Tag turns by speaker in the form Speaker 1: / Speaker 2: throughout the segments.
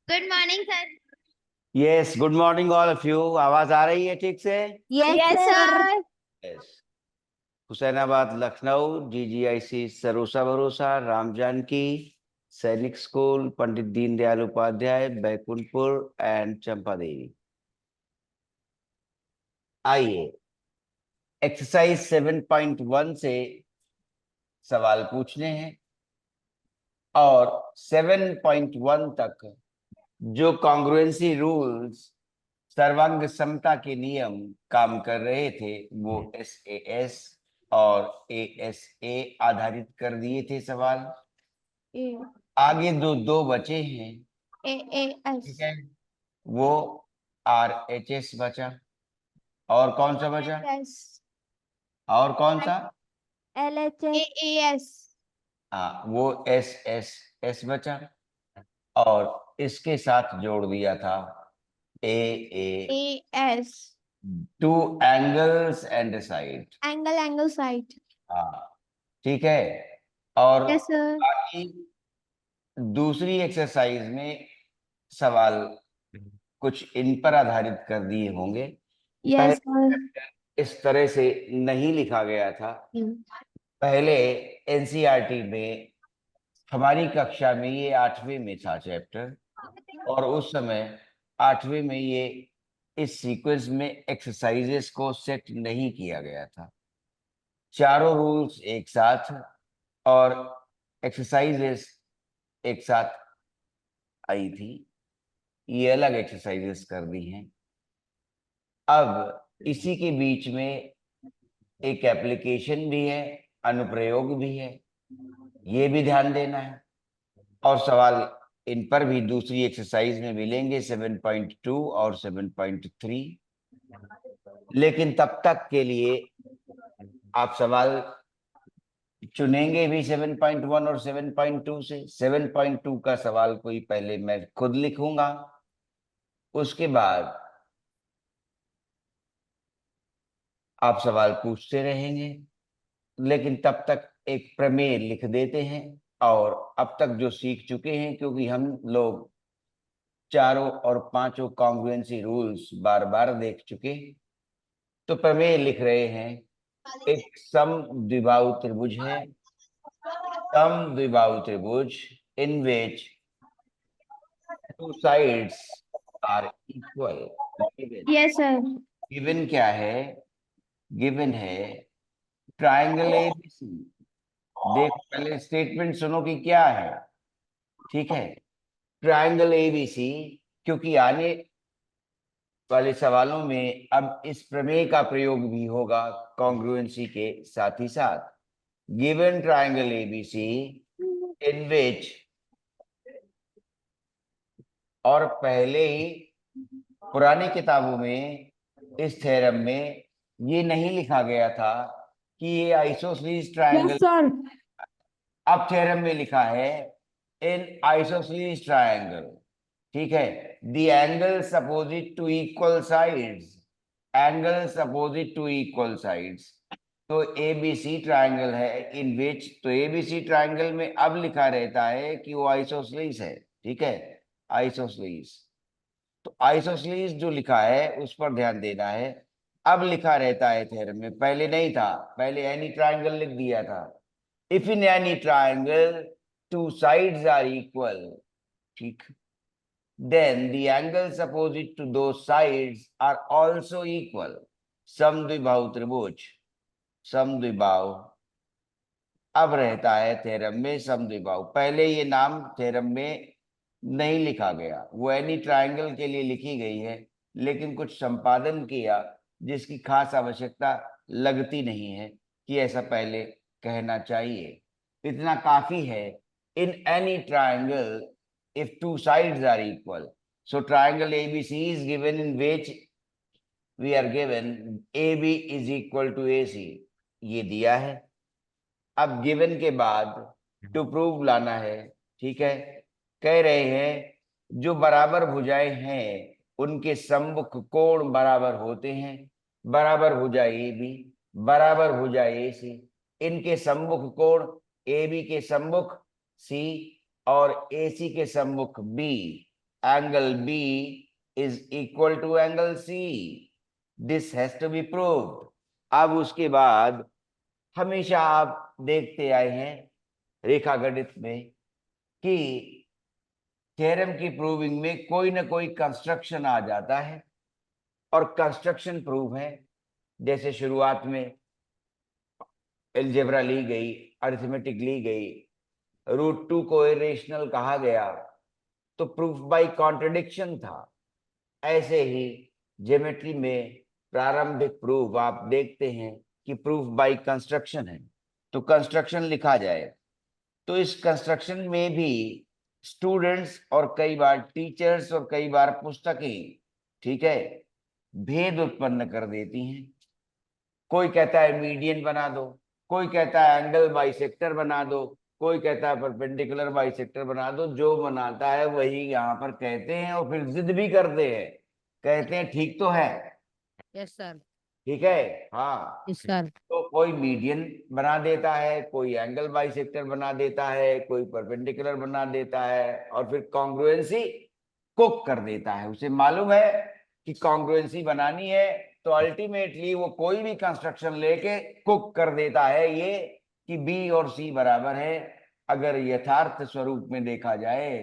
Speaker 1: Good morning sir.
Speaker 2: Yes, good morning all of you. आवाज आ रही है ठीक से?
Speaker 1: Yes sir.
Speaker 2: Yes. Husainabad Lucknow, GGIC Sarosa Bharosa, Ram Janaki Sainik school, Pandit Deendayal Upadhyay, Baikunthpur and Champa Devi. आइए एक्सरसाइज 7.1 से सवाल पूछने हैं और 7.1 तक जो कॉन्ग्रुएंसी रूल्स, सर्वांग समता के नियम काम कर रहे थे वो एसएएस और एएसए आधारित कर दिए थे सवाल। आगे दो दो बचे हैं,
Speaker 1: एएस
Speaker 2: ठीक है, वो आरएचएस बचा। और कौन सा बचा? और कौन सा?
Speaker 1: एएस
Speaker 2: हाँ, वो एस बचा। और इसके साथ जोड़ दिया था A
Speaker 1: AS
Speaker 2: two angles and side.
Speaker 1: Angle side.
Speaker 2: हाँ, ठीक है। और
Speaker 1: यस सर।
Speaker 2: बाकी दूसरी एक्सरसाइज में सवाल कुछ इन पर आधारित कर दिए होंगे।
Speaker 1: यस
Speaker 2: पहले
Speaker 1: सर।
Speaker 2: इस तरह से नहीं लिखा गया था। पहले एनसीईआरटी में हमारी कक्षा में ये 8वीं में था चैप्टर, और उस समय 8वीं में ये इस सीक्वेंस में एक्सरसाइजेस को सेट नहीं किया गया था। चारों रूल्स एक साथ और एक्सरसाइजेस एक साथ आई थी, ये अलग एक्सरसाइजेस कर दी हैं। अब इसी के बीच में एक एप्लीकेशन भी है, अनुप्रयोग भी है, ये भी ध्यान देना है। और सवाल इन पर भी दूसरी एक्सरसाइज में मिलेंगे 7.2 और 7.3। लेकिन तब तक के लिए आप सवाल चुनेंगे भी 7.1 और 7.2 से। 7.2 का सवाल कोई पहले मैं खुद लिखूंगा, उसके बाद आप सवाल पूछते रहेंगे। लेकिन तब तक एक प्रमेय लिख देते हैं। और अब तक जो सीख चुके हैं, क्योंकि हम लोग चारों और पांचों कॉन्ग्रुएंसी रूल्स बार बार देख चुके, तो प्रमेय लिख रहे हैं। एक सम द्विबाहु त्रिभुज है, सम द्विबाहु त्रिभुज in which two sides are equal.
Speaker 1: Yes sir.
Speaker 2: Given क्या है? गिवन है ट्राइंगल एबीसी। देखो, पहले स्टेटमेंट सुनो कि क्या है, ठीक है। ट्राइंगल एबीसी, क्योंकि आने वाले सवालों में अब इस प्रमेय का प्रयोग भी होगा कॉन्ग्रुएंसी के साथ ही साथ। गिवन ट्राइंगल एबीसी इन विच, और पहले ही पुरानी किताबों में इस थ्योरम में ये नहीं लिखा गया था कि ये आइसोसेलेस ट्राइंगल।
Speaker 1: सर।
Speaker 2: अब थ्योरम में लिखा है इन आइसोसेलेस ट्राइंगल, ठीक है, the angles opposite to equal sides, angles opposite to equal sides. तो एबीसी ट्राइंगल है इन विच, तो एबीसी ट्राइंगल में अब लिखा रहता है कि वो आइसोसेलेस है, ठीक है, आइसोसेलेस। तो आइसोसेलेस जो लिखा है उस पर ध्यान देना है। अब लिखा रहता है थ्योरम में, पहले नहीं था, पहले एनी ट्राइंगल लिख दिया था। If in any triangle two sides are equal, ठीक, then the angles opposite to those sides are also equal. समद्विबाहु त्रिभुज, समद्विबाहु अब रहता है थ्योरम में समद्विबाहु। पहले ये नाम थ्योरम में नहीं लिखा गया, वो एनी ट्राइंगल के लिए लिखी गई है, लेकिन कुछ संपादन किया जिसकी खास आवश्यकता लगती नहीं है कि ऐसा पहले कहना चाहिए। इतना काफी है। इन any triangle if two sides are equal, so triangle ABC is given in which we are given AB is equal to AC, ये दिया है। अब गिवन के बाद टू प्रूव लाना है, ठीक है। कह रहे हैं जो बराबर भुजाएं हैं उनके सम्मुख कोण बराबर होते हैं। बराबर भुजा ए बी, बराबर भुजा ए सी, इनके सम्मुख कोण ए बी के सम्मुख सी और ए सी के सम्मुख B angle B is equal to angle C, this has to be proved. अब उसके बाद हमेशा आप देखते आए हैं रेखा गणित में कि थ्योरम की प्रूविंग में कोई ना कोई कंस्ट्रक्शन आ जाता है और कंस्ट्रक्शन प्रूव है। जैसे शुरुआत में एलजेब्रा ली गई, अरिथमेटिक ली गई, √2 को इरेशनल कहा गया तो प्रूफ बाय कॉन्ट्रडिक्शन था। ऐसे ही ज्योमेट्री में प्रारंभिक प्रूफ आप देखते हैं कि प्रूफ बाय कंस्ट्रक्शन है, तो कंस्ट्रक्शन लिखा जाए। तो इस कंस्ट्रक्शन में भी स्टूडेंट्स और कई बार टीचर्स और कई बार पुस्तकें, ठीक है, भेद उत्पन्न कर देती हैं। कोई कहता है मीडियन बना दो, कोई कहता है एंगल बाइसेक्टर बना दो, कोई कहता है परपेंडिकुलर बाइसेक्टर बना दो। जो बनाता है वही यहाँ पर कहते हैं और फिर जिद भी करते हैं, कहते हैं ठीक तो है।
Speaker 3: Yes sir.
Speaker 2: ठीक है, हाँ।
Speaker 3: Yes sir.
Speaker 2: तो कोई मीडियन बना देता है, कोई एंगल बाइसेक्टर बना देता है, कोई परपेंडिकुलर बना देता है और फिर कॉन्ग्रुएंसी कुक कर देता है। उसे मालूम है कि कॉन्ग्रुएंसी बनानी है तो अल्टीमेटली वो कोई भी कंस्ट्रक्शन लेके कुक कर देता है ये कि बी और सी बराबर है। अगर यथार्थ स्वरूप में देखा जाए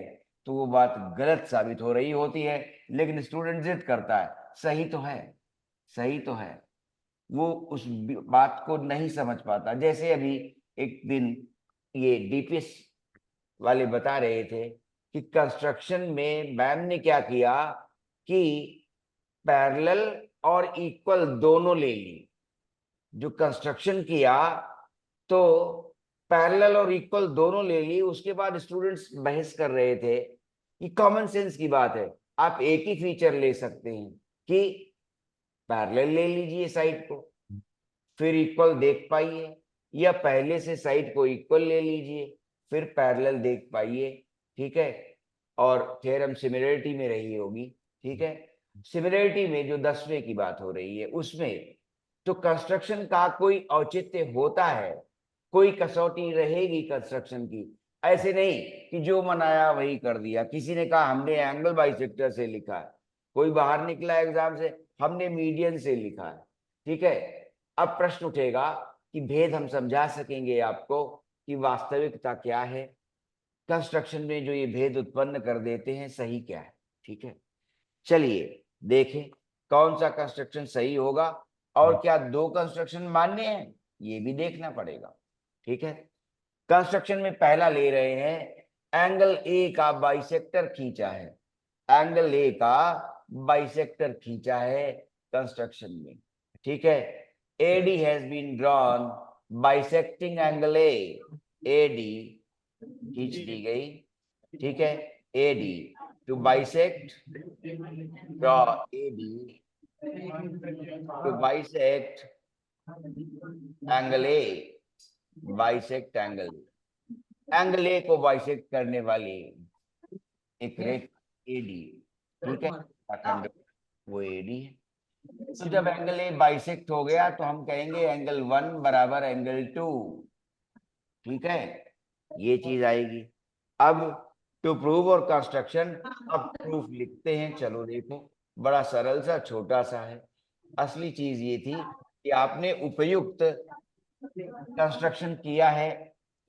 Speaker 2: तो वो बात गलत साबित हो रही होती है, लेकिन स्टूडेंट जिद करता है सही तो है, सही तो है। वो उस बात को नहीं समझ पाता। जैसे अभी एक दिन ये डीपीएस वाले बता रहे थे कि कंस्ट्रक्शन में मैम ने क्या किया कि पैरेलल और इक्वल दोनों ले ली। जो कंस्ट्रक्शन किया तो पैरेलल और इक्वल दोनों ले ली। उसके बाद स्टूडेंट्स बहस कर रहे थे कि कॉमन सेंस की बात है, आप एक ही फीचर ले सकते हैं कि पैरेलल ले लीजिए साइड को फिर इक्वल देख पाइए, या पहले से साइड को इक्वल ले लीजिए फिर पैरेलल देख पाइए। ठीक है, और थ्योरम सिमिलरिटी में रही होगी। ठीक है, सिमिलरिटी में जो 10वें की बात हो रही है उसमें तो कंस्ट्रक्शन का कोई औचित्य होता है, कोई कसौटी रहेगी कंस्ट्रक्शन की। ऐसे नहीं कि जो मनाया वही कर दिया। किसी ने कहा हमने एंगल बाइसेक्टर से लिखा है, कोई बाहर निकला एग्जाम से हमने मीडियन से लिखा है। ठीक है, अब प्रश्न उठेगा कि भेद हम समझा सकेंगे आपको कि वास्तविकता क्या है, कंस्ट्रक्शन में जो ये भेद उत्पन्न कर देते हैं सही क्या है। ठीक है, चलिए देखें कौन सा कंस्ट्रक्शन सही होगा और क्या दो कंस्ट्रक्शन मान्य हैं ये भी देखना पड़ेगा। ठीक है, कंस्ट्रक्शन में पहला ले रहे हैं एंगल ए का बाइसेक्टर खींचा है, एंगल ए का बाइसेक्टर खींचा है कंस्ट्रक्शन में। ठीक है, AD has been drawn bisecting angle A, AD खींच दी गई। ठीक है, AD to bisect, draw AD to bisect angle A, bisect angle angle A को बाइसेक्ट करने वाली एक रेखा AD। ठीक है, खंड वो AD है। तो जब एंगल ए बाइसेक्ट हो गया तो हम कहेंगे एंगल 1 बराबर एंगल 2। ठीक है, ये चीज आएगी। अब टू प्रूव और कंस्ट्रक्शन, अब प्रूफ लिखते हैं। चलो देखो, बड़ा सरल सा छोटा सा है। असली चीज ये थी कि आपने उपयुक्त कंस्ट्रक्शन किया है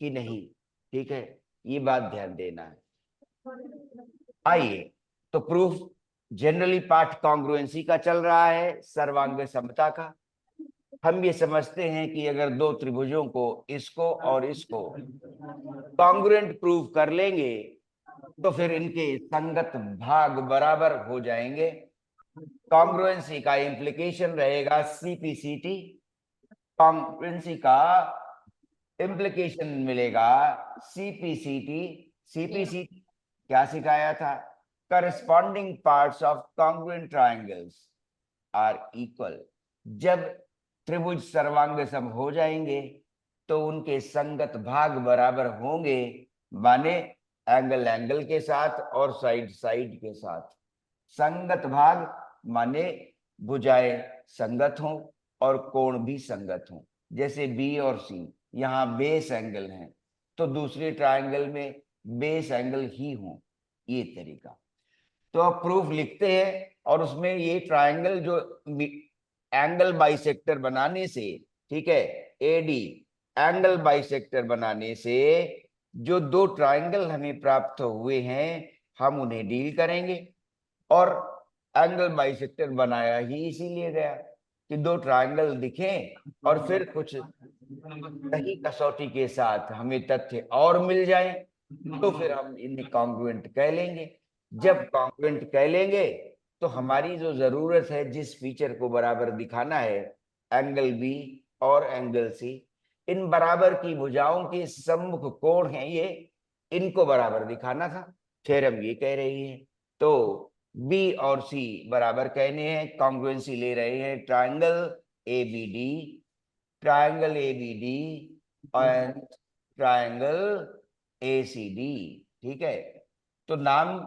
Speaker 2: कि नहीं। ठीक है, ये बात ध्यान देना है। आइए, तो प्रूफ जनरली पार्ट कॉन्ग्रुएंसी का चल रहा है, सर्वांग समता का। हम ये समझते हैं कि अगर दो त्रिभुजों को, इसको और इसको कॉन्ग्रुएंट प्रूव कर लेंगे तो फिर इनके संगत भाग बराबर हो जाएंगे। कॉन्ग्रुएंसी का इंप्लीकेशन रहेगा CP/CT, कॉन्ग्रुएंसी का इंप्लीकेशन मिलेगा CP/CT। CP/CT क्या सिखाया था? Corresponding parts of congruent triangles are equal. जब त्रिभुज सर्वांग सम हो जाएंगे तो उनके संगत भाग बराबर होंगे, माने एंगल एंगल के साथ और साइड साइड के साथ। संगत भाग माने भुजाएं संगत हों और कोण भी संगत हों। जैसे B और C यहाँ बेस एंगल हैं तो दूसरे ट्रायंगल में बेस एंगल ही हों, ये तरीका। तो अब प्रूफ लिखते हैं और उसमें ये ट्रायंगल जो एंगल बाइसेक्टर बनाने से, ठीक है, एडी एंगल बाइसेक्टर बनाने से जो दो ट्रायंगल हमें प्राप्त हुए हैं हम उन्हें डील करेंगे। और एंगल बाइसेक्टर बनाया ही इसीलिए गया कि दो ट्रायंगल दिखें और फिर कुछ सही कसौटी के साथ हमें तथ्य और मिल जाए तो फिर हम इन्हें कॉन्ग्रुएंट कह लेंगे। जब कॉन्ग्रुएंट कह लेंगे तो हमारी जो जरूरत है, जिस फीचर को बराबर दिखाना है, एंगल बी और एंगल सी, इन बराबर की भुजाओं के सम्मुख कोण हैं ये, इनको बराबर दिखाना था। थ्योरम ये कह रही है। तो बी और सी बराबर कहने हैं, कॉन्ग्रुएंसी ले रहे हैं triangle ABD, triangle ABD and triangle ACD. ठीक है, तो नाम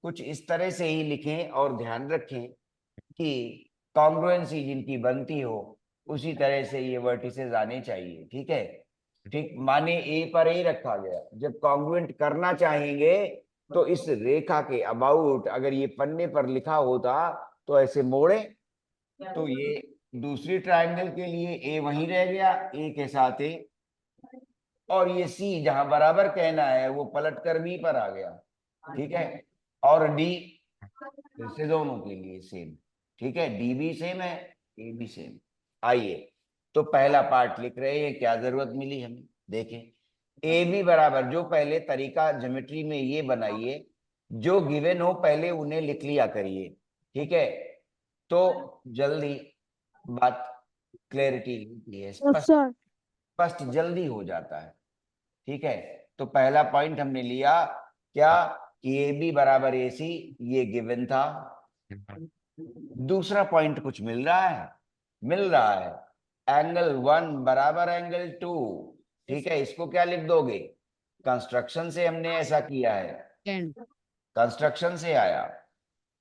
Speaker 2: कुछ इस तरह से ही लिखें और ध्यान रखें कि कॉन्ग्रुएंसी जिनकी बनती हो उसी तरह से ये वर्टिसेस आने चाहिए। ठीक है, ठीक, माने ए पर ए रखा गया, जब कॉन्ग्रुएंट करना चाहेंगे तो इस रेखा के अबाउट अगर ये पन्ने पर लिखा होता तो ऐसे मोड़े तो ये दूसरी ट्रायंगल के लिए ए वहीं रह गया, ए के साथ ए, और ये सी जहां बराबर कहना है वो पलट कर बी पर आ गया। ठीक है, और डी फिर से दोनों के लिए सेम। ठीक है, डी भी सेम है, ए भी सेम। आइए तो पहला पार्ट लिख रहे हैं, क्या जरूरत मिली हमें, देखें। ए बी बराबर, जो पहले तरीका ज्योमेट्री में ये बनाइए, जो गिवन हो पहले उन्हें लिख लिया करिए। ठीक है, तो जल्दी बात क्लैरिटी है, स्पष्ट
Speaker 1: sir.
Speaker 2: स्पष्ट जल्दी हो जाता है। ठीक है, तो पहला पॉइंट हमने लिया क्या, कि ए बी बराबर ए सी, ये गिवन था। दूसरा पॉइंट कुछ मिल रहा है, मिल रहा है एंगल 1 बराबर एंगल 2। ठीक है, इसको क्या लिख दोगे, कंस्ट्रक्शन से हमने ऐसा किया है, कंस्ट्रक्शन से आया।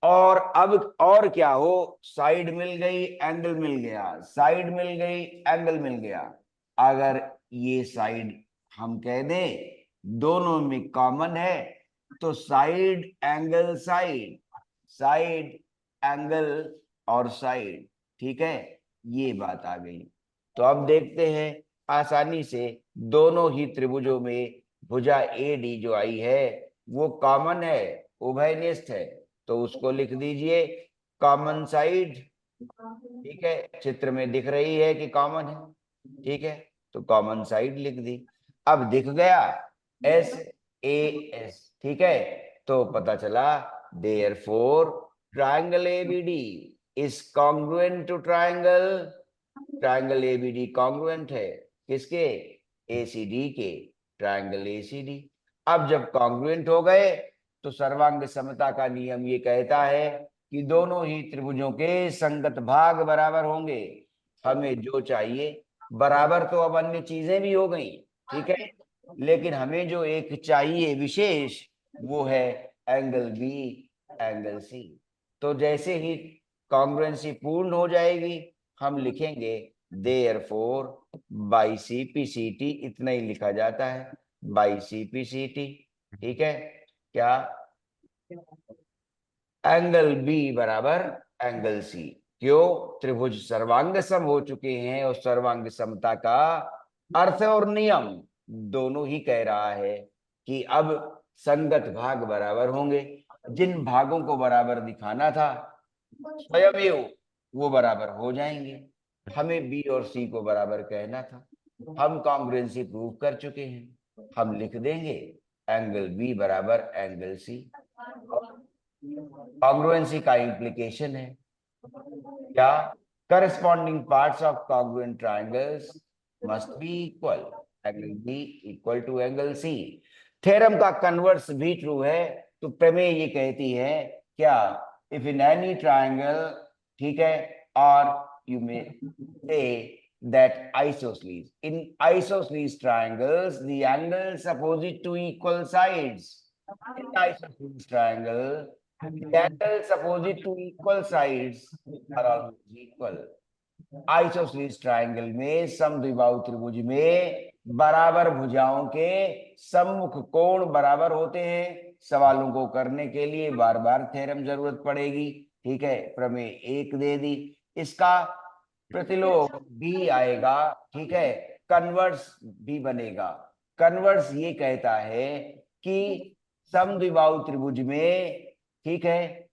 Speaker 2: और अब और क्या हो, साइड मिल गई एंगल मिल गया, साइड मिल गई एंगल मिल गया। अगर ये साइड हम कह दें दोनों में कॉमन है तो side angle side, side angle और साइड। ठीक है, ये बात आ गई। तो अब देखते हैं आसानी से, दोनों ही त्रिभुजों में भुजा ए डी जो आई है वो कॉमन है, उभयनिष्ठ है, तो उसको लिख दीजिए कॉमन साइड। ठीक है, चित्र में दिख रही है कि कॉमन है। ठीक है, तो कॉमन साइड लिख दी। अब दिख गया एस ए एस। ठीक है, तो पता चला therefore triangle ABD is congruent to triangle, triangle ABD congruent है किसके, एसीडी के, ट्रायंगल एसीडी। अब जब कॉन्ग्रुएंट हो गए तो सर्वांग समता का नियम ये कहता है कि दोनों ही त्रिभुजों के संगत भाग बराबर होंगे। हमें जो चाहिए, बराबर तो अब अन्य चीजें भी हो गई, ठीक है, लेकिन हमें जो एक चाहिए विशेष वो है एंगल बी एंगल सी। तो जैसे ही कॉन्ग्रुएंसी पूर्ण हो जाएगी हम लिखेंगे देयरफॉर बाई सीपीसीटी, इतना ही लिखा जाता है, बाई सीपीसीटी। ठीक है, क्या, एंगल बी बराबर एंगल सी। क्यों, त्रिभुज सर्वांग सम हो चुके हैं और सर्वांग समता का अर्थ और नियम दोनों ही कह रहा है कि अब संगत भाग बराबर होंगे। जिन भागों को बराबर दिखाना था स्वयं वो बराबर हो जाएंगे। हमें बी और सी को बराबर कहना था, हम कॉन्ग्रुएंसी प्रूव कर चुके हैं, हम लिख देंगे एंगल बी बराबर एंगल सी। कॉन्ग्रुएंसी का इम्प्लीकेशन है क्या, corresponding parts of congruent triangles must be equal, angle B equal to angle C. Theorem का कन्वर्स भी ट्रू है। तो प्रमेय ये कहती है क्या, इफ इन एनी ट्रायंगल, ठीक है, और यू मे से that isosceles, in isosceles triangles the angles opposite to equal sides, in isosceles triangle the angles opposite to equal sides are always equal। Isosceles triangle में समद्विबाहु त्रिभुज में बराबर भुजाओं के सम्मुख कोण बराबर होते हैं। सवालों को करने के लिए बार बार थ्योरम जरूरत पड़ेगी। ठीक है, प्रमेय 1 दे दी, इसका प्रतिलोम भी आएगा। ठीक है, कन्वर्स भी बनेगा। कन्वर्स ये कहता है कि समद्विबाहु त्रिभुज में, ठीक है,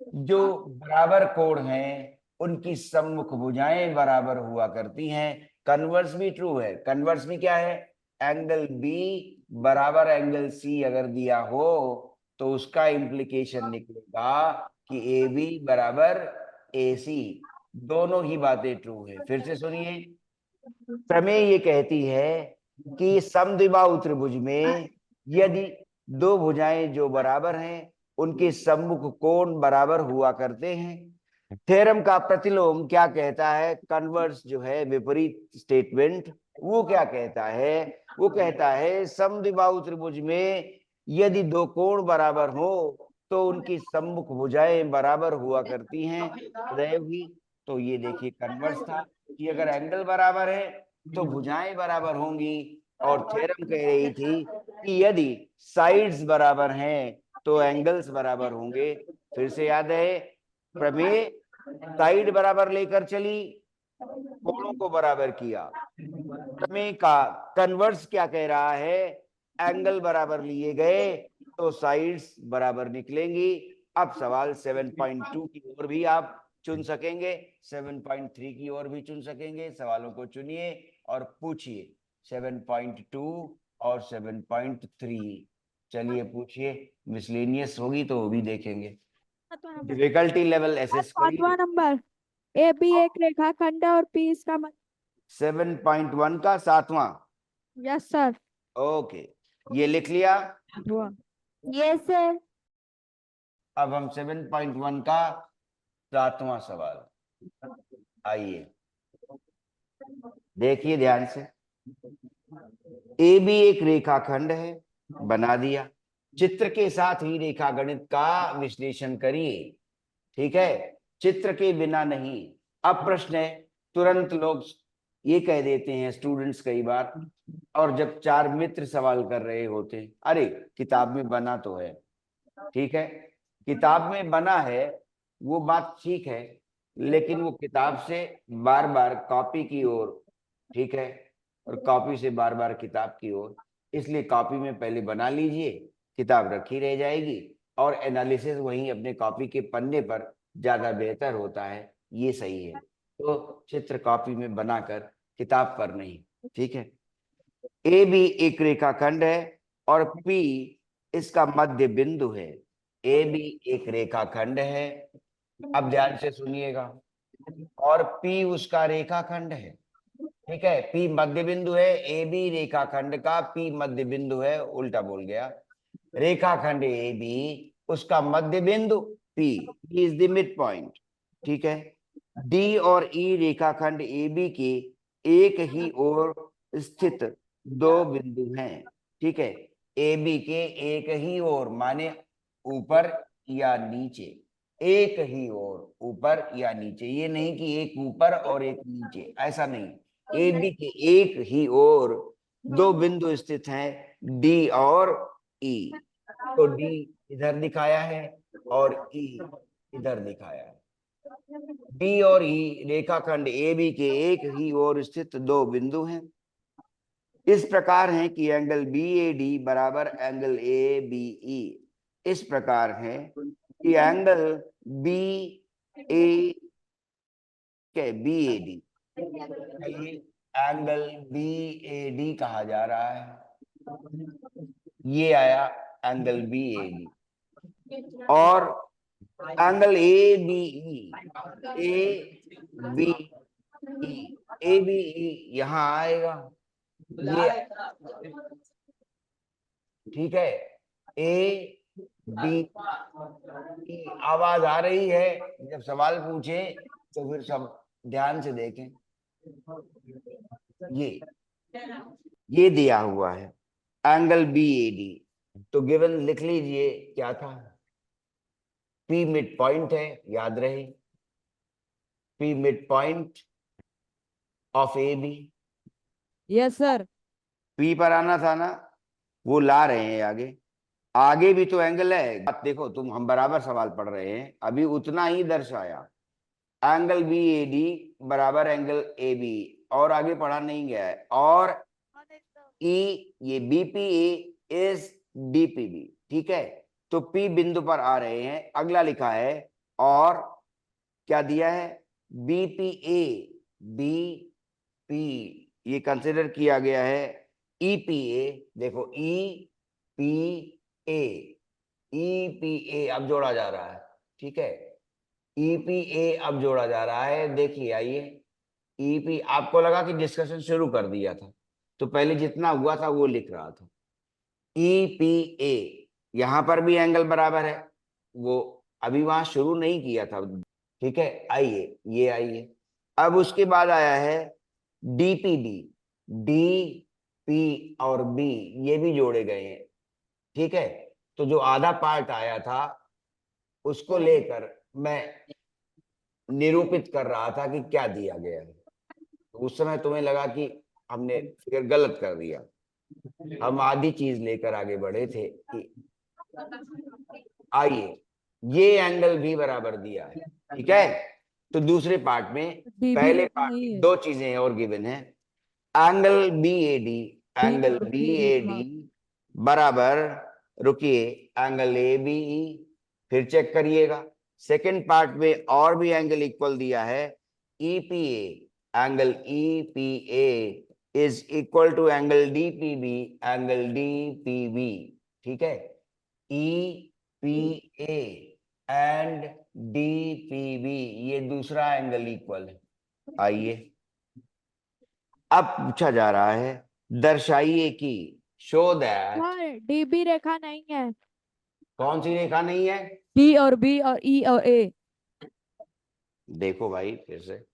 Speaker 2: जो बराबर कोण हैं उनकी सम्मुख भुजाएं बराबर हुआ करती हैं। कन्वर्स भी ट्रू है। कन्वर्स भी क्या है? एंगल बी बराबर एंगल सी अगर दिया हो तो उसका इम्प्लीकेशन निकलेगा कि ए बी बराबर ए सी। दोनों ही बातें ट्रू है। फिर से सुनिए, प्रमेय ये कहती है कि समद्विबाहु त्रिभुज में यदि दो भुजाएं जो बराबर हैं उनके सम्मुख कोण बराबर हुआ करते हैं। थ्योरम का प्रतिलोम क्या कहता है? कन्वर्स जो है, विपरीत स्टेटमेंट, वो क्या कहता है? वो कहता है समद्विबाहु त्रिभुज में यदि दो कोण बराबर हो तो उनकी सम्मुख भुजाएं बराबर हुआ करती हैं। सदैव ही। तो ये देखिए कन्वर्स था कि अगर एंगल बराबर है तो भुजाएं बराबर होंगी, और थ्योरम कह रही थी कि यदि साइड्स बराबर हैं तो एंगल्स बराबर होंगे। फिर से याद है, प्रमेय साइड बराबर लेकर चली, कोणों को बराबर किया। प्रमेय का कन्वर्स क्या कह रहा है? एंगल बराबर लिए गए तो साइड्स बराबर निकलेंगी। अब सवाल 7.2 की ओर भी आप चुन सकेंगे, 7.3 की ओर भी चुन सकेंगे। सवालों को चुनिए और पूछिए, 7.2 और 7.3। चलिए पूछिए, मिसलेनियस होगी तो वो भी देखेंगे। डिफिकल्टी लेवल एसेस करिए।
Speaker 3: 7वां नंबर, ए बी एक रेखाखंड है और पी इसका
Speaker 2: 7.1 का 7वां।
Speaker 3: Yes sir.
Speaker 2: ओके, ये लिख लिया।
Speaker 1: Yes, sir.
Speaker 2: अब हम 7.1 का 7वां सवाल, आइए देखिए ध्यान से। ए बी एक रेखाखंड है, बना दिया। चित्र के साथ ही रेखा गणित का विश्लेषण करिए। ठीक है, चित्र के बिना नहीं। अब प्रश्न है, तुरंत लोग ये कह देते हैं स्टूडेंट्स कई बार, और जब चार मित्र सवाल कर रहे होते, अरे किताब में बना तो है। ठीक है, किताब में बना है वो बात ठीक है, लेकिन वो किताब से बार बार कॉपी की ओर, ठीक है, और कॉपी से बार बार किताब की ओर। इसलिए कॉपी में पहले बना लीजिए, किताब रखी रह जाएगी, और एनालिसिस वहीं अपने कॉपी के पन्ने पर ज्यादा बेहतर होता है। ये सही है। तो चित्र कॉपी में बनाकर, किताब पर नहीं। ठीक है, ए भी एक रेखाखंड है और पी इसका मध्य बिंदु है। ए भी एक रेखाखंड है, अब ध्यान से सुनिएगा, और पी उसका रेखाखंड है। ठीक है, पी मध्य बिंदु है, ए बी रेखाखंड का पी मध्य बिंदु है। उल्टा बोल गया, रेखाखंड ए बी, उसका मध्य बिंदु P is the mid point. ठीक है, डी और ई रेखाखंड ए बी के एक ही ओर स्थित दो बिंदु हैं। ठीक है, ए बी के एक ही ओर माने ऊपर या नीचे, एक ही ओर ऊपर या नीचे। ये नहीं कि एक ऊपर और एक नीचे, ऐसा नहीं। ए बी के एक ही ओर दो बिंदु स्थित हैं, डी और ई। तो डी इधर दिखाया है और ई इधर दिखाया है। डी और ई रेखाखंड ए बी के एक ही ओर स्थित दो बिंदु हैं। इस प्रकार है कि एंगल बी ए डी बराबर एंगल ए बी ई। इस प्रकार है कि एंगल बी ए के B A D, angle B A D कहा जा रहा है। ये आया एंगल बी ए डी, और angle A B E, A B E, A B E यहां आएगा। ये ठीक है, ए बी ई। आवाज आ रही है? जब सवाल पूछे तो फिर सब ध्यान से देखें। ये दिया हुआ है एंगल बी ए डी, तो गिवन लिख लीजिए क्या था। पी मिड पॉइंट है, याद रहे, P mid point of A B.
Speaker 3: Yes sir.
Speaker 2: P पर आना था ना, वो ला रहे हैं आगे। आगे भी तो एंगल है। बात देखो, तुम हम बराबर सवाल पढ़ रहे हैं, अभी उतना ही दर्शाया। एंगल बी ए डी बराबर एंगल ए बी, और आगे पढ़ा नहीं गया है। और ई, ये बीपीए इज डीपीबी, ठीक है। तो पी बिंदु पर आ रहे हैं। अगला लिखा है, और क्या दिया है, बीपीए, बी पी, ये कंसिडर किया गया है। ईपीए, देखो ई पी ए, ईपीए अब जोड़ा जा रहा है, ठीक है। ईपीए अब जोड़ा जा रहा है, देखिए आइए। ईपी, आपको लगा कि डिस्कशन शुरू कर दिया था, तो पहले जितना हुआ था वो लिख रहा था। ईपीए, यहां पर भी एंगल बराबर है, वो अभी वहां शुरू नहीं किया था, ठीक है। आइए, ये आइए। अब उसके बाद आया है डीपीबी, डी पी और बी, ये भी जोड़े गए हैं, ठीक है। तो जो आधा पार्ट आया था उसको लेकर मैं निरूपित कर रहा था कि क्या दिया गया है। तो उस समय तुम्हें लगा कि हमने फिगर गलत कर दिया, हम आधी चीज लेकर आगे बढ़े थे कि आइए, ये एंगल भी बराबर दिया है, ठीक है। तो दूसरे पार्ट में,
Speaker 3: डीबी
Speaker 2: पहले
Speaker 3: रेखा
Speaker 2: पार्ट
Speaker 3: नहीं
Speaker 2: में
Speaker 3: है।
Speaker 2: दो चीजें और गिवन है। Angle B A D,
Speaker 3: B
Speaker 2: angle
Speaker 3: और
Speaker 2: बी
Speaker 3: बी
Speaker 2: ए डी
Speaker 3: रेखा।
Speaker 2: बराबर, रुकिए, एंगल ए बी ई, फिर चेक करिएगा। सेकंड पार्ट में और भी एंगल इक्वल दिया है, EPA, angle EPA is equal to angle DPB, angle DPB, ठीक है। ईपीए एंड डीपीबी, ये दूसरा एंगल इक्वल है। आइए, अब पूछा जा रहा है, दर्शाइए कि, शो दैट,
Speaker 3: सर डीबी रेखा नहीं है।
Speaker 2: कौन सी रेखा नहीं है।
Speaker 3: डी और बी और ई और ए।
Speaker 2: देखो भाई फिर से,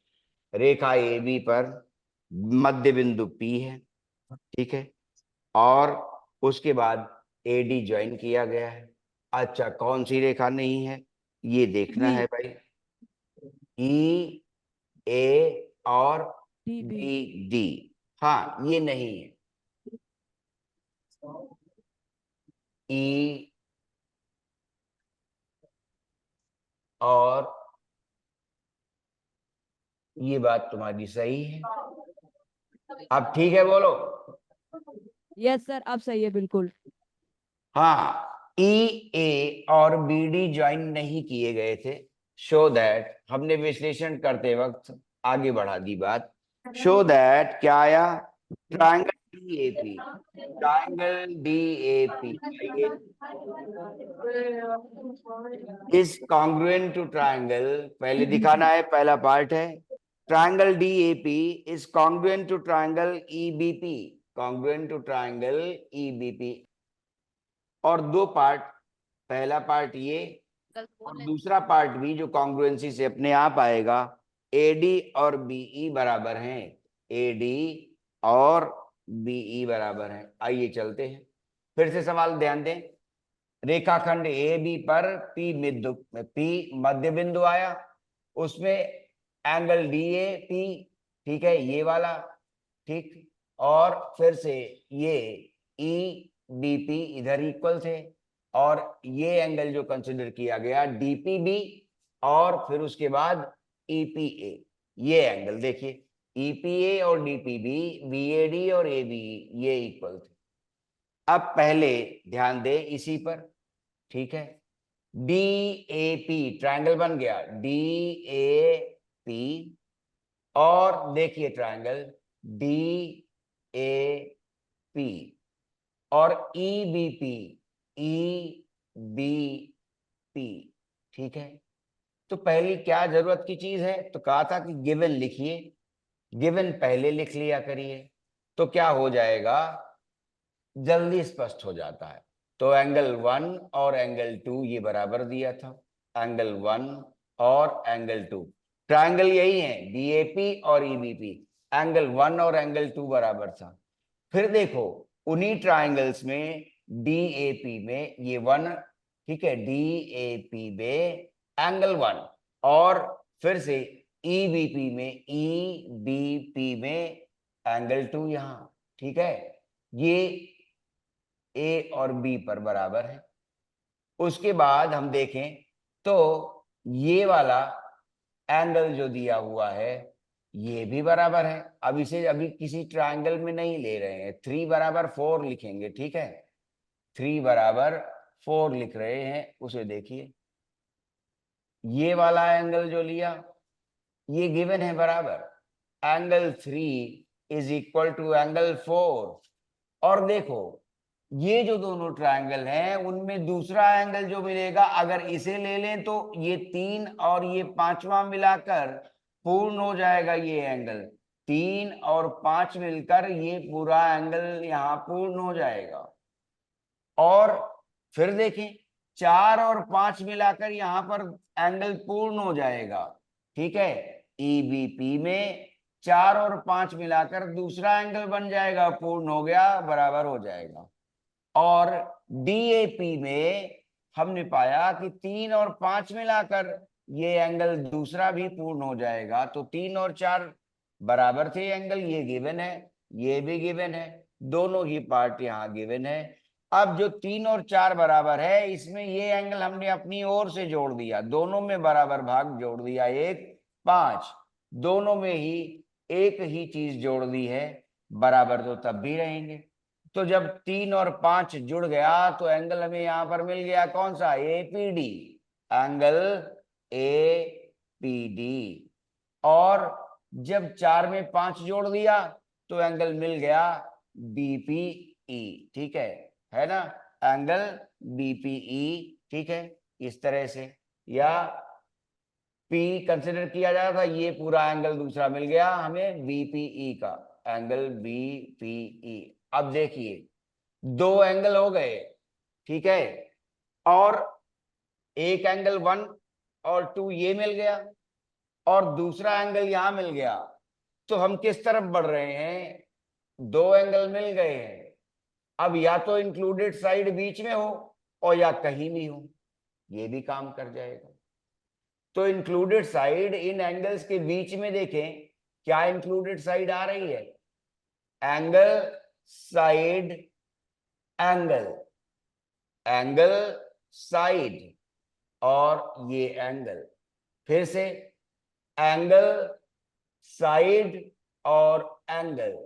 Speaker 2: रेखा ए बी पर मध्य बिंदु पी है, ठीक है, और उसके बाद ए डी ज्वाइन किया गया है। अच्छा, कौन सी रेखा नहीं है, ये देखना
Speaker 3: बी
Speaker 2: है भाई। ई ए और
Speaker 3: डी बी।
Speaker 2: बी डी, हाँ ये नहीं है। ई और, ये बात तुम्हारी सही है। अब ठीक है, बोलो।
Speaker 3: यस सर, अब सही है बिल्कुल।
Speaker 2: हाँ, ई ए और बी डी ज्वाइन नहीं किए गए थे। शो दैट, हमने विश्लेषण करते वक्त आगे बढ़ा दी बात। शो दैट क्या आया, triangle DAP, triangle DAP is congruent to triangle, पहले दिखाना है, पहला पार्ट है। Triangle DAP is congruent to triangle EBP, congruent to triangle EBP. और दो पार्ट, पहला पार्ट ये, और दूसरा पार्ट भी जो कॉन्ग्रुएंसी से अपने आप आएगा। एडी और बीई बराबर हैं, एडी और बीई बराबर हैं। आइए चलते हैं, फिर से सवाल ध्यान दें। रेखाखंड ए बी पर पी मध्य बिंदु आया, उसमें एंगल डी ए पी, ठीक है, ये वाला, ठीक। और फिर से ये ई डी पी इधर इक्वल थे, और ये एंगल जो कंसिडर किया गया डीपीबी, और फिर उसके बाद ईपीए, ये एंगल देखिए, ईपीए और डीपीबी, बीएडी और एबी, ये इक्वल थे। अब पहले ध्यान दें इसी पर, ठीक है। डी ए पी ट्राइंगल बन गया, डी ए पी, और देखिए ट्राइंगल डी ए पी, और E B P, E B P, ठीक है। तो पहली क्या जरूरत की चीज है, तो कहा था कि गिवन लिखिए, गिवन पहले लिख लिया करिए, तो क्या हो जाएगा, जल्दी स्पष्ट हो जाता है। तो एंगल 1 और एंगल 2 ये बराबर दिया था, एंगल 1 और एंगल 2, ट्राइंगल यही है डीएपी और ईबीपी, एंगल 1 और एंगल 2 बराबर था। फिर देखो, उन्हीं ट्राइंगल्स में डीएपी में ये 1, ठीक है, डीएपी में एंगल 1, और फिर से ईबीपी में, ईबीपी में एंगल 2 यहां, ठीक है। ये ए और बी पर बराबर है। उसके बाद हम देखें तो ये वाला एंगल जो दिया हुआ है ये भी बराबर है। अब इसे अभी किसी ट्रायंगल में नहीं ले रहे हैं, 3 बराबर 4 लिखेंगे, ठीक है। 3 बराबर 4 लिख रहे हैं, उसे देखिए। ये वाला एंगल जो लिया ये गिवन है बराबर, angle 3 is equal to angle 4। और देखो ये जो दोनों ट्रायंगल हैं उनमें दूसरा एंगल जो मिलेगा, अगर इसे ले लें तो ये 3 और ये 5वां मिलाकर पूर्ण हो जाएगा ये एंगल। 3 और 5 मिलकर ये पूरा एंगल यहाँ पूर्ण हो जाएगा। और फिर देखें 4 और 5 मिलाकर यहाँ पर एंगल पूर्ण हो जाएगा, ठीक है। ईबीपी में 4 और 5 मिलाकर दूसरा एंगल बन जाएगा, पूर्ण हो गया, बराबर हो जाएगा। और डीएपी में हमने पाया कि 3 और 5 मिलाकर ये एंगल दूसरा भी पूर्ण हो जाएगा। तो 3 और 4 बराबर थे एंगल, ये गिवन है, ये भी गिवन है, दोनों ही पार्ट यहाँ गिवन है। अब जो 3 और 4 बराबर है इसमें ये एंगल हमने अपनी ओर से जोड़ दिया, दोनों में बराबर भाग जोड़ दिया, 1 5, दोनों में ही एक ही चीज जोड़ दी है, बराबर तो तब भी रहेंगे। तो जब 3 और 5 जुड़ गया तो एंगल हमें यहां पर मिल गया, कौन सा, एपीडी, एंगल एपीडी। और जब 4 में 5 जोड़ दिया तो एंगल मिल गया बीपीई, ठीक है ना, एंगल बीपीई, ठीक है। इस तरह से, या पी कंसिडर किया जा रहा था, ये पूरा एंगल दूसरा मिल गया हमें बीपीई का, एंगल बीपीई। अब देखिए 2 एंगल हो गए, ठीक है, और एक एंगल 1 और 2 ये मिल गया और दूसरा एंगल यहां मिल गया। तो हम किस तरफ बढ़ रहे हैं, 2 एंगल मिल गए हैं, अब या तो इंक्लूडेड साइड बीच में हो और या कहीं भी हो, ये भी काम कर जाएगा। तो इंक्लूडेड साइड इन एंगल्स के बीच में देखें, क्या इंक्लूडेड साइड आ रही है, angle side angle, angle side, और ये एंगल, फिर से एंगल साइड और एंगल,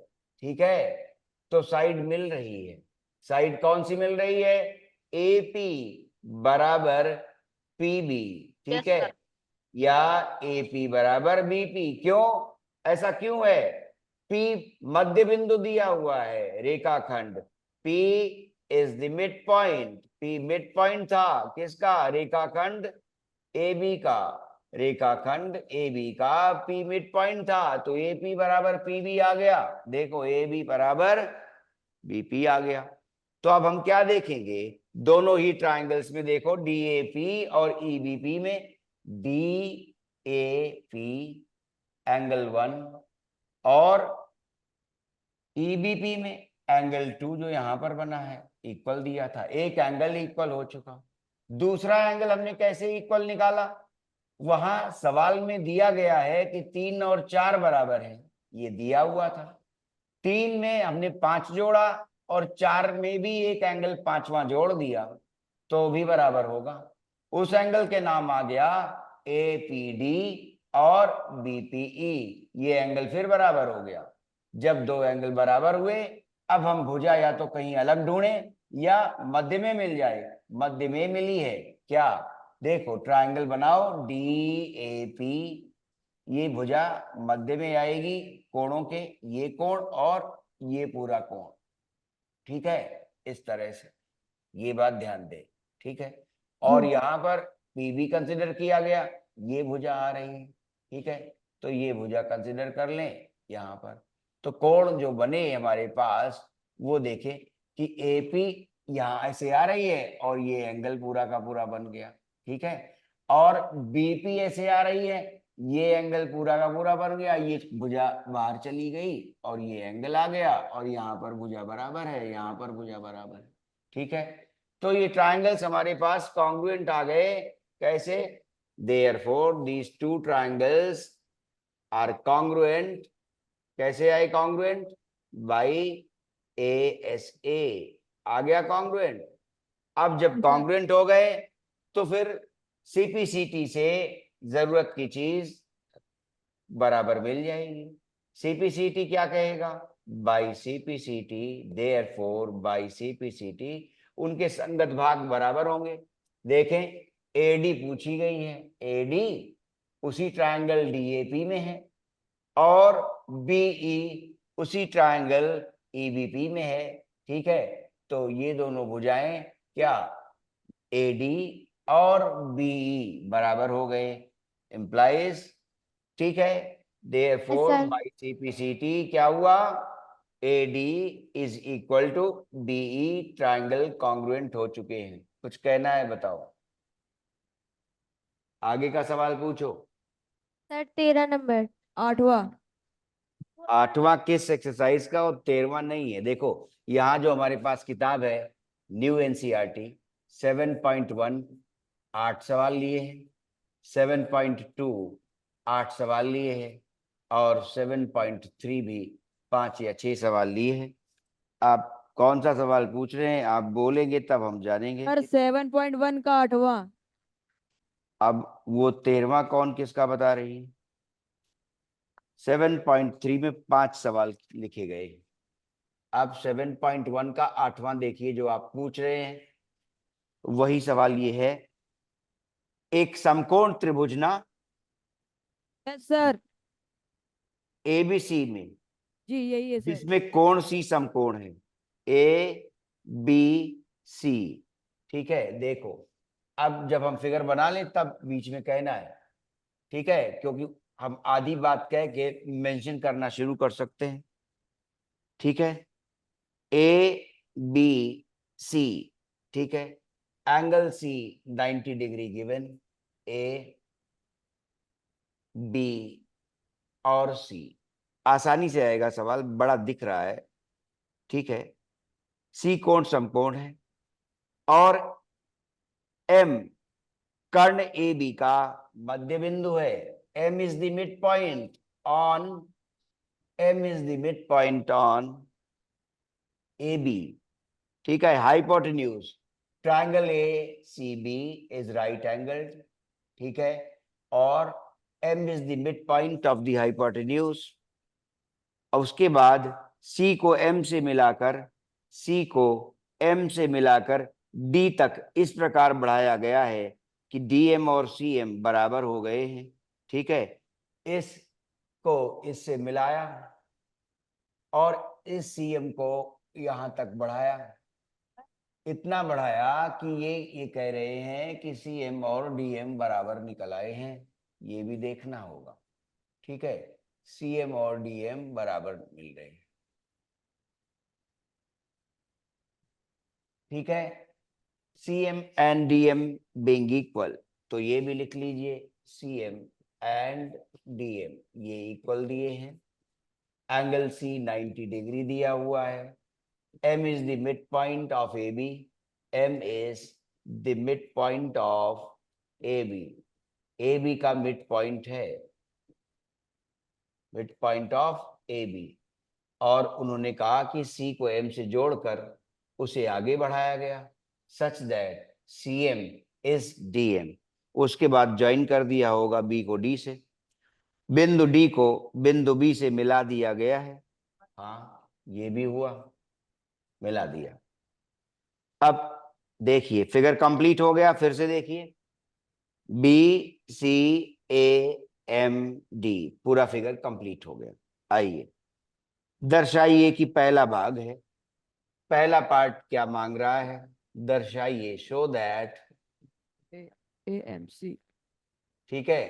Speaker 2: ठीक है। तो साइड मिल रही है, साइड कौन सी मिल रही है, एपी बराबर पीबी, ठीक है, या एपी बराबर बीपी। क्यों, ऐसा क्यों है, पी मध्य बिंदु दिया हुआ है रेखाखंड, P is the mid point, P mid point था किसका, रेखाखंड एबी का, रेखाखंड एबी का पी मिड पॉइंट था, तो एपी बराबर पीबी आ गया। देखो एबी बराबर बीपी आ गया। तो अब हम क्या देखेंगे, दोनों ही ट्रायंगल्स में देखो, डीएपी और ईबीपी में, डी ए पी एंगल 1 और ईबीपी में एंगल 2 जो यहां पर बना है इक्वल दिया था, एक एंगल इक्वल हो चुका। दूसरा एंगल हमने कैसे इक्वल निकाला, वहां सवाल में दिया गया है कि 3 और 4 बराबर है, ये दिया हुआ था। 3 में हमने 5 जोड़ा और 4 में भी एक एंगल 5वां जोड़ दिया, तो भी बराबर होगा। उस एंगल के नाम आ गया एपीडी और बीपीई, ये एंगल फिर बराबर हो गया। जब 2 एंगल बराबर हुए, अब हम भुजा या तो कहीं अलग ढूंढें या मध्य में मिल जाए, मध्य में मिली है क्या, देखो ट्रायंगल बनाओ डीएपी, ये भुजा मध्य में आएगी कोणों के, ये कोण और ये पूरा कोण, ठीक है, इस तरह से, ये बात ध्यान दे, ठीक है। और यहां पर पी भी कंसिडर किया गया, ये भुजा आ रही है, ठीक है, तो ये भुजा कंसिडर कर लें यहां पर। तो कोण जो बने हमारे पास वो देखें कि एपी यहां ऐसे आ रही है और ये एंगल पूरा का पूरा बन गया, ठीक है, और बीपी ऐसे आ रही है, ये एंगल पूरा का पूरा बन गया, ये भुजा बाहर चली गई और ये एंगल आ गया, और यहाँ पर भुजा बराबर है, यहाँ पर भुजा बराबर है, ठीक है। तो ये ट्रायंगल्स हमारे पास कॉन्ग्रुएंट आ गए, कैसे, therefore these 2 triangles are congruent, कैसे आए कॉन्ग्रुएंट, बाई ASA, आ गया कॉन्ग्रुएंट। अब जब कॉन्ग्रुएंट हो गए तो फिर सीपीसीटी से जरूरत की चीज बराबर मिल जाएगी। सीपीसीटी क्या कहेगा, by CPCT, therefore by CPCT उनके संगत भाग बराबर होंगे। देखें, एडी पूछी गई है, एडी उसी ट्रायंगल डीएपी में है और बीई उसी ट्रायंगल ईबीपी में है। ठीक है, तो ये दोनों भुजाएं क्या, एडी और बीई बराबर हो गए, इंप्लाइज। ठीक है, देयरफॉर
Speaker 1: sir.
Speaker 2: बाय सीपीसीटी क्या हुआ, AD is equal to BE, triangle congruent हो चुके हैं। कुछ कहना है बताओ, आगे का सवाल पूछो।
Speaker 1: Sir 13 number.
Speaker 3: 8वां।
Speaker 2: 8वां किस एक्सरसाइज का और 13वां नहीं है। देखो यहाँ जो हमारे पास किताब है न्यू एनसीईआरटी 7.1 8 सवाल लिए हैं, 7.2 8 सवाल लिए हैं और 7.3 भी 5 या 6 सवाल लिए हैं। आप कौन सा सवाल पूछ रहे हैं, आप बोलेंगे तब हम जानेंगे।
Speaker 3: सर 7.1 का 8वां।
Speaker 2: अब वो 13वां कौन किसका बता रही है। 7.3 में 5 सवाल लिखे गए हैं। अब 7.1 का 8वां देखिए जो आप पूछ रहे हैं, वही सवाल ये है, एक समकोण त्रिभुज ना
Speaker 3: यस सर।
Speaker 2: एबीसी में,
Speaker 3: जी यही है सर।
Speaker 2: जिसमें कोण सी समकोण है, ए बी सी। ठीक है, देखो अब जब हम फिगर बना लें तब बीच में कहना है। ठीक है, क्योंकि हम आधी बात कह के मेंशन करना शुरू कर सकते हैं। ठीक है, ए बी सी। ठीक है, angle C 90 degree given, A B और सी। आसानी से आएगा सवाल, बड़ा दिख रहा है। ठीक है, सी कोण समकोण है और एम कर्ण ए बी का मध्य बिंदु है। M is the mid point on, M is the mid point on A B. ठीक है, hypotenuse triangle A C B is right angled. ठीक है, और M is the mid point of the hypotenuse. और उसके बाद सी को एम से मिलाकर, सी को एम से मिलाकर डी तक इस प्रकार बढ़ाया गया है कि डीएम और सीएम बराबर हो गए हैं। ठीक है, इसको इससे मिलाया और इस सीएम को यहां तक बढ़ाया, इतना बढ़ाया कि ये कह रहे हैं कि सीएम और डीएम बराबर निकल आए हैं। ये भी देखना होगा। ठीक है, सीएम और डीएम बराबर मिल रहे हैं। ठीक है, CM and DM being equal, तो ये भी लिख लीजिए, सीएम एंड डीएम ये इक्वल दिए हैं। एंगल सी 90 डिग्री दिया हुआ है। M is the mid point of A B, M is the mid point of A B, A B का मिड पॉइंट है, mid point of A B. और उन्होंने कहा कि सी को एम से जोड़कर उसे आगे बढ़ाया गया such that CM is DM. उसके बाद ज्वाइन कर दिया होगा बी को डी से, बिंदु डी को बिंदु बी से मिला दिया गया है। हाँ ये भी हुआ, मिला दिया। अब देखिए फिगर कंप्लीट हो गया, फिर से देखिए, B C A M D पूरा फिगर कंप्लीट हो गया। आइए दर्शाइए कि पहला भाग है, पहला पार्ट क्या मांग रहा है, दर्शाइए, शो दैट।
Speaker 3: AMC।
Speaker 2: ठीक है,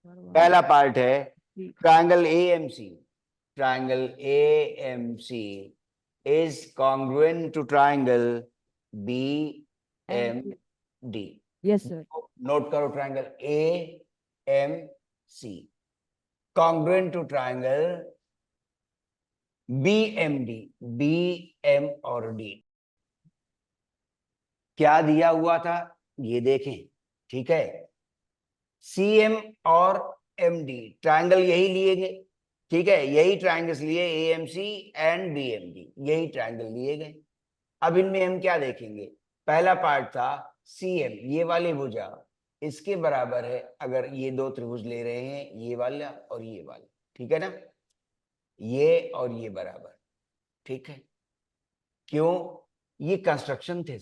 Speaker 2: पहला पार्ट है triangle AMC, triangle AMC is congruent to triangle BMD.
Speaker 3: Yes sir.
Speaker 2: Note करो, triangle AMC congruent to triangle BMD, BM और डी। क्या दिया हुआ था ये देखें। ठीक है, सीएम और एमडी ट्रायंगल यही लिए गए। ठीक है, यही ट्रायंगल्स लिए एएमसी एंड बीएमडी, यही ट्रायंगल लिए गए। अब इनमें हम क्या देखेंगे, पहला पार्ट था CM, ये वाली भुजा इसके बराबर है अगर ये दो त्रिभुज ले रहे हैं, ये वाला और ये वाला, ठीक है ना, ये और ये बराबर, ठीक है। क्यों, ये कंस्ट्रक्शन थे,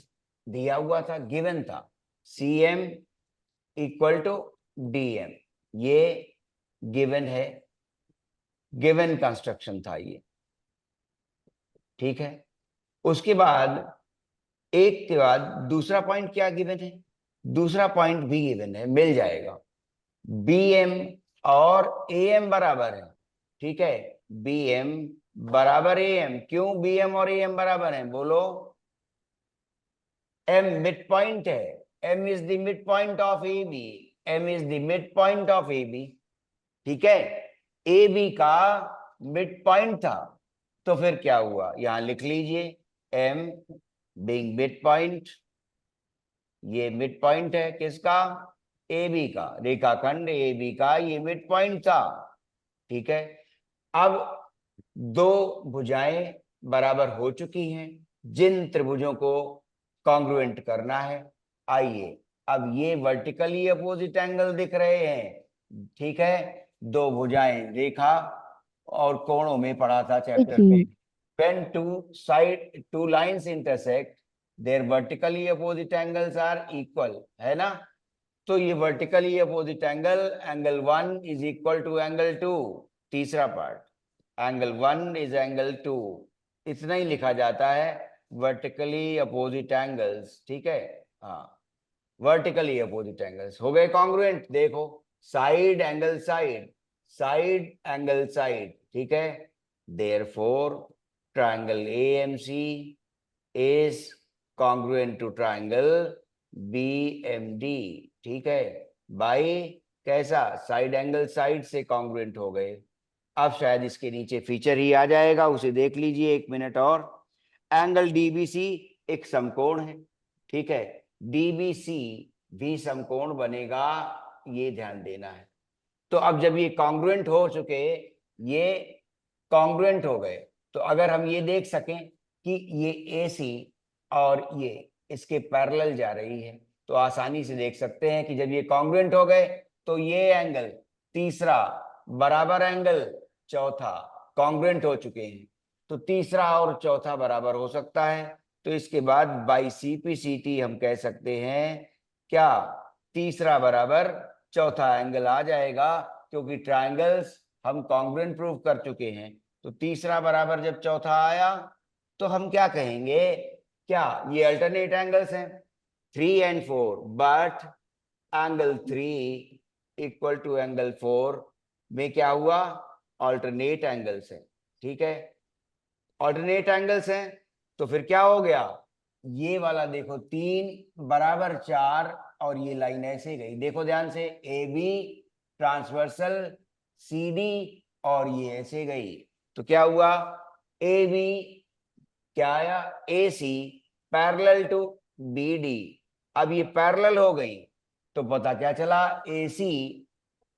Speaker 2: दिया हुआ था, गिवन था, CM इक्वल टू DM, ये गिवन है, गिवन कंस्ट्रक्शन था ये, ठीक है। उसके बाद एक के बाद दूसरा पॉइंट क्या गिवन है, दूसरा पॉइंट भी गिवन है, मिल जाएगा, BM और AM बराबर है, ठीक है, BM बराबर AM। क्यों BM और AM बराबर है, बोलो, M मिड पॉइंट है, M is the mid point of AB, M is the mid point of AB, ठीक है, AB का मिड पॉइंट था, तो फिर क्या हुआ, यहां लिख लीजिए, M बीइंग मिड पॉइंट, ये मिड पॉइंट है किसका, AB का, रेखाखंड AB का ये मिड पॉइंट था, ठीक है। अब दो भुजाएं बराबर हो चुकी हैं, जिन त्रिभुजों को कॉन्ग्रुएंट करना है, आइए अब ये वर्टिकली अपोजिट एंगल दिख रहे हैं, ठीक है, दो भुजाएं रेखा और कोणों में पढ़ा था चैप्टर में, when two lines intersect their vertically opposite angles are equal, है ना, तो ये vertically opposite angle, angle 1 is equal to angle 2, तीसरा पार्ट, एंगल 1 इज एंगल 2, इतना ही लिखा जाता है, वर्टिकली अपोजिट एंगल्स, ठीक है, हाँ, वर्टिकली अपोजिट एंगल्स हो गए कॉन्ग्रुएंट, देखो, side angle side, side angle side, ठीक है, therefore triangle AMC is congruent to triangle BMD, ठीक है, बाई कैसा, साइड एंगल साइड से कॉन्ग्रुएंट हो गए। अब शायद इसके नीचे फीचर ही आ जाएगा, उसे देख लीजिए एक मिनट और, एंगल DBC एक समकोण है, ठीक है, DBC भी समकोण बनेगा, ये ध्यान देना है। तो अब जब ये कॉन्ग्रुएंट हो चुके, ये कॉन्ग्रुएंट हो गए, तो अगर हम ये देख सकें कि ये AC और ये इसके पैरेलल जा रही है, तो आसानी से देख सकते हैं कि जब ये कॉन्ग्रुएंट हो गए तो ये एंगल तीसरा बराबर एंगल चौथा कॉन्ग्रुएंट हो चुके हैं, तो तीसरा और चौथा बराबर हो सकता है, तो इसके बाद बाई CPCT हम कह सकते हैं क्या, तीसरा बराबर चौथा एंगल आ जाएगा, क्योंकि ट्रायंगल्स हम कॉन्ग्रुएंट प्रूव कर चुके हैं, तो तीसरा बराबर जब चौथा आया तो हम क्या कहेंगे, क्या ये अल्टरनेट एंगल्स हैं 3 and 4, but angle 3 equal to angle 4 में क्या हुआ, अल्टरनेट एंगल्स है, ठीक है, अल्टरनेट एंगल्स हैं, तो फिर क्या हो गया, ये वाला देखो 3 बराबर 4 और ये लाइन ऐसे गई, देखो ध्यान से, AB ट्रांसवर्सल CD और ये ऐसे गई, तो क्या हुआ, AB क्या आया, AC पैरेलल टू BD, अब ये पैरेलल हो गई, तो पता क्या चला, AC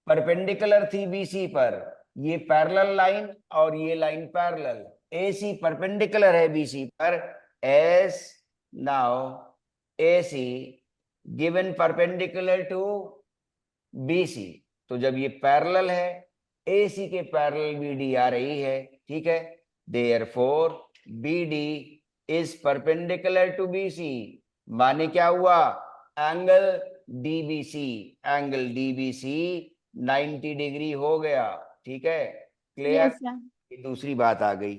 Speaker 2: परपेंडिकुलर थी BC पर, ये पैरेलल लाइन और ये लाइन पैरेलल, AC परपेंडिकुलर है BC पर, as now AC given perpendicular to BC, तो जब ये पैरेलल है, AC के पैरेलल BD आ रही है, ठीक है, therefore BD is perpendicular to BC, माने क्या हुआ, एंगल DBC 90 डिग्री हो गया, ठीक है, क्लियर, दूसरी बात आ गई,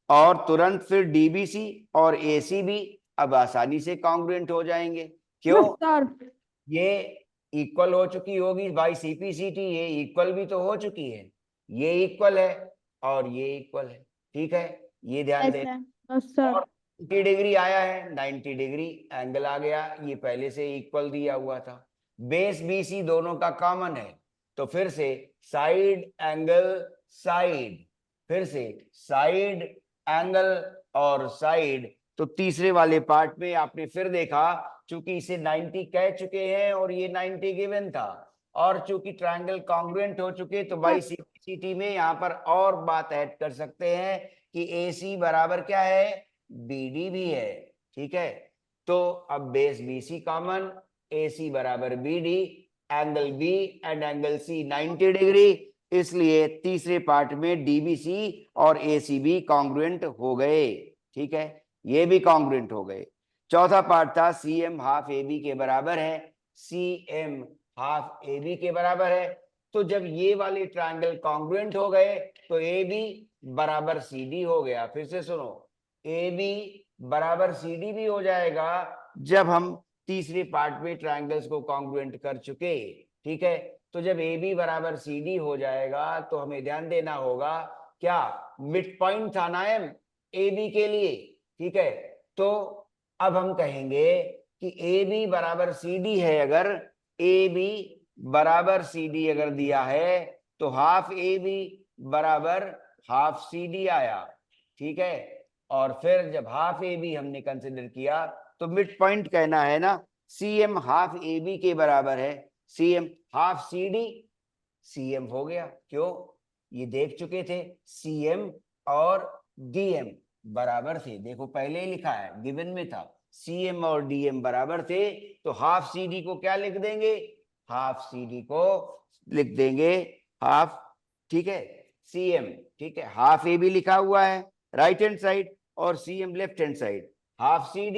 Speaker 2: और तुरंत फिर DBC और AC भी अब आसानी से कॉन्ग्रुएंट हो जाएंगे, क्यों, ये इक्वल हो चुकी होगी बाई CPCT, ये इक्वल भी तो हो चुकी है, ये इक्वल है और ये इक्वल है, ठीक है, ये ध्यान दें, और 90 डिग्री आया है, 90 डिग्री एंगल आ गया, ये पहले से इक्वल दिया हुआ था, बेस BC दोनों का कॉमन है, तो फिर से साइड एंगल साइड, फिर से साइड एंगल और साइड, तो तीसरे वाले पार्ट में आपने फिर देखा, चूंकि इसे 90 कह चुके हैं और ये 90 गिवन था, और चूंकि ट्रायंगल कॉन्ग्रुएंट हो चुके, तो बाई CPCT में यहाँ पर और बात ऐड कर सकते हैं कि AC बराबर क्या है, BD भी है, ठीक है। तो अब बेस BC कॉमन, AC बराबर BD, angle B and angle C 90 degree, इसलिए तीसरे पार्ट में DBC और ACB कॉन्ग्रुएंट हो गए। ठीक है, ये भी कॉन्ग्रुएंट हो गए। चौथा पार्ट था CM हाफ AB के बराबर है, CM हाफ AB के बराबर है। तो जब ये वाले ट्रायंगल कॉन्ग्रुएंट हो गए तो AB बराबर CD हो गया। फिर से सुनो, AB बराबर CD भी हो जाएगा जब हम तीसरे पार्ट में ट्रायंगल्स को कॉन्ग्रुएंट कर चुके। ठीक है, तो जब AB बराबर CD हो जाएगा तो हमें ध्यान देना होगा, क्या मिड पॉइंट था ना M AB के लिए। ठीक है, तो अब हम कहेंगे कि AB बराबर CD है, अगर AB बराबर CD अगर दिया है तो हाफ AB बराबर हाफ CD आया। ठीक है, और फिर जब हाफ AB हमने कंसिडर किया तो मिड पॉइंट कहना है ना, CM हाफ AB के बराबर है, CM हाफ CD, CM हो गया। क्यों, ये देख चुके थे CM और DM बराबर थे, देखो पहले ही लिखा है, गिवन में था CM और DM बराबर थे, तो हाफ CD को क्या लिख देंगे, हाफ CD को लिख देंगे हाफ, ठीक है, CM। ठीक है, हाफ AB लिखा हुआ है राइट हैंड साइड और CM left hand side, half CD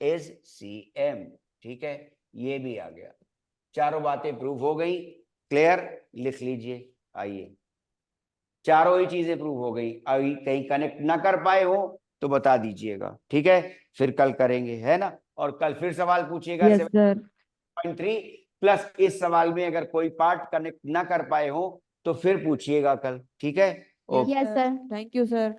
Speaker 2: is CM। ठीक है, ये भी आ गया, चारों बातें प्रूव हो गई। क्लियर, लिख लीजिए। आइए, चारों ही चीजें प्रूव हो गई। अभी कहीं कनेक्ट ना कर पाए हो तो बता दीजिएगा, ठीक है, फिर कल करेंगे, है ना। और कल फिर सवाल पूछिएगा
Speaker 3: यस सर।
Speaker 2: 7.3 प्लस इस सवाल में अगर कोई पार्ट कनेक्ट ना कर पाए हो तो फिर पूछिएगा कल, ठीक है। Okay.
Speaker 1: Yes sir.
Speaker 3: Thank you sir.